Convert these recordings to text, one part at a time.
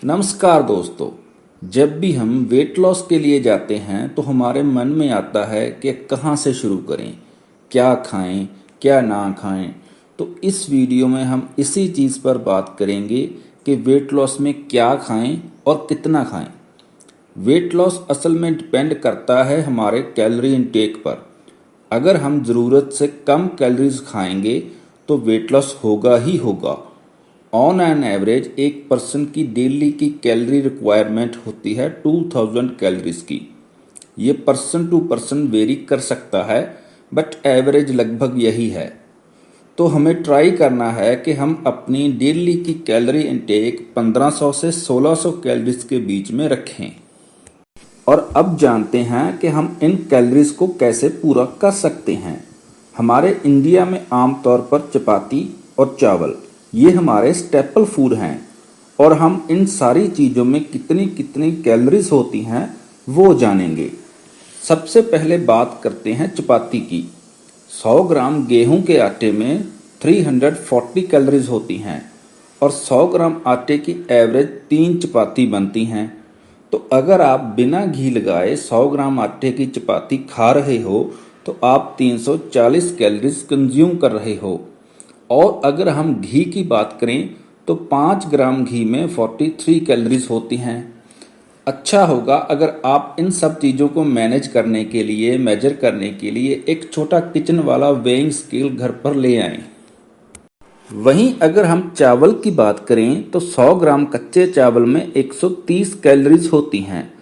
नमस्कार दोस्तों। जब भी हम वेट लॉस के लिए जाते हैं तो हमारे मन में आता है कि कहाँ से शुरू करें, क्या खाएं, क्या ना खाएं। तो इस वीडियो में हम इसी चीज़ पर बात करेंगे कि वेट लॉस में क्या खाएं और कितना खाएं। वेट लॉस असल में डिपेंड करता है हमारे कैलोरी इनटेक पर। अगर हम ज़रूरत से कम कैलोरीज खाएंगे तो वेट लॉस होगा ही होगा। ऑन एन एवरेज एक पर्सन की डेली की कैलोरी रिक्वायरमेंट होती है 2000 कैलोरीज की। ये पर्सन टू पर्सन वेरी कर सकता है, बट एवरेज लगभग यही है। तो हमें ट्राई करना है कि हम अपनी डेली की कैलोरी इनटेक 1500 से 1600 कैलोरीज के बीच में रखें। और अब जानते हैं कि हम इन कैलोरीज को कैसे पूरा कर सकते हैं। हमारे इंडिया में आमतौर पर चपाती और चावल ये हमारे स्टेपल फूड हैं, और हम इन सारी चीज़ों में कितनी कितनी कैलोरीज होती हैं वो जानेंगे। सबसे पहले बात करते हैं चपाती की। 100 ग्राम गेहूं के आटे में 340 कैलोरीज होती हैं और 100 ग्राम आटे की एवरेज 3 चपाती बनती हैं। तो अगर आप बिना घी लगाए 100 ग्राम आटे की चपाती खा रहे हो तो आप 340 कैलोरीज कंज्यूम कर रहे हो। और अगर हम घी की बात करें तो 5 ग्राम घी में 43 कैलोरीज होती हैं। अच्छा होगा अगर आप इन सब चीज़ों को मैनेज करने के लिए, मेजर करने के लिए एक छोटा किचन वाला वेइंग स्केल घर पर ले आएं। वहीं अगर हम चावल की बात करें तो 100 ग्राम कच्चे चावल में 130 कैलोरीज होती हैं।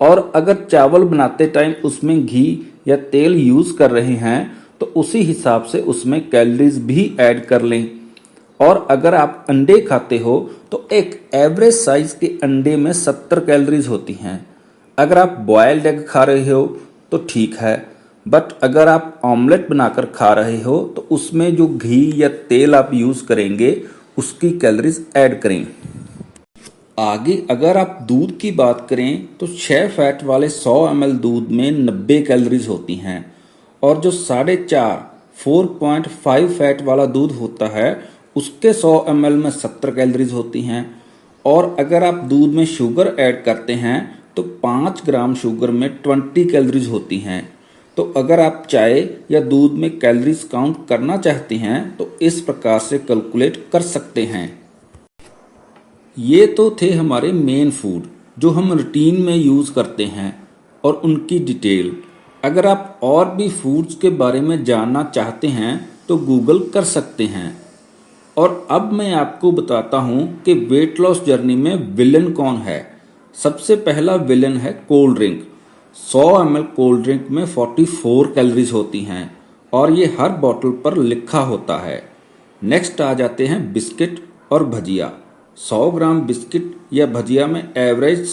और अगर चावल बनाते टाइम उसमें घी या तेल यूज़ कर रहे हैं तो उसी हिसाब से उसमें कैलोरीज भी ऐड कर लें। और अगर आप अंडे खाते हो तो एक एवरेज साइज के अंडे में 70 कैलोरीज होती हैं। अगर आप बॉयल्ड एग खा रहे हो तो ठीक है, बट अगर आप ऑमलेट बनाकर खा रहे हो तो उसमें जो घी या तेल आप यूज़ करेंगे उसकी कैलोरीज ऐड करें। आगे अगर आप दूध की बात करें तो 6 फैट वाले 100 ml दूध में 90 कैलोरीज होती हैं, और जो 4.5 फैट वाला दूध होता है उसके 100 ml में 70 कैलोरीज होती हैं। और अगर आप दूध में शुगर ऐड करते हैं तो 5 ग्राम शुगर में 20 कैलोरीज होती हैं। तो अगर आप चाय या दूध में कैलोरीज काउंट करना चाहते हैं तो इस प्रकार से कैलकुलेट कर सकते हैं। ये तो थे हमारे मेन फूड जो हम रूटीन में यूज़ करते हैं और उनकी डिटेल। अगर आप और भी फूड्स के बारे में जानना चाहते हैं तो गूगल कर सकते हैं। और अब मैं आपको बताता हूँ कि वेट लॉस जर्नी में विलन कौन है। सबसे पहला विलन है cold drink. 100 ml cold drink में 44 कैलोरीज होती हैं और ये हर बोतल पर लिखा होता है। नेक्स्ट आ जाते हैं बिस्किट और भजिया। 100 ग्राम बिस्किट या भजिया में एवरेज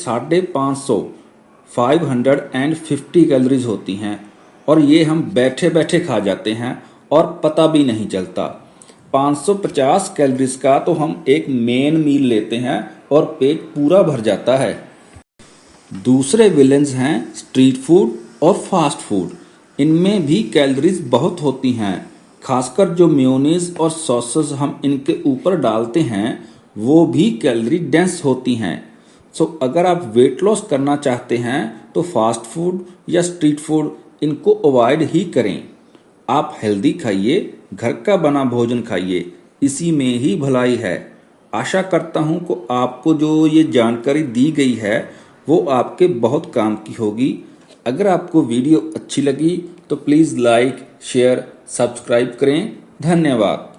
550 कैलोरीज होती हैं, और ये हम बैठे बैठे खा जाते हैं और पता भी नहीं चलता। 550 कैलोरीज का तो हम एक मेन मील लेते हैं और पेट पूरा भर जाता है। दूसरे विलेंस हैं स्ट्रीट फूड और फास्ट फूड। इनमें भी कैलोरीज बहुत होती हैं, खासकर जो मेयोनीज और सॉसेस हम इनके ऊपर डालते हैं वो भी कैलोरी डेंस होती हैं। सो अगर आप वेट लॉस करना चाहते हैं तो फास्ट फूड या स्ट्रीट फूड इनको अवॉइड ही करें। आप हेल्दी खाइए, घर का बना भोजन खाइए, इसी में ही भलाई है। आशा करता हूँ कि आपको जो ये जानकारी दी गई है वो आपके बहुत काम की होगी। अगर आपको वीडियो अच्छी लगी तो प्लीज़ लाइक, शेयर, सब्सक्राइब करें। धन्यवाद।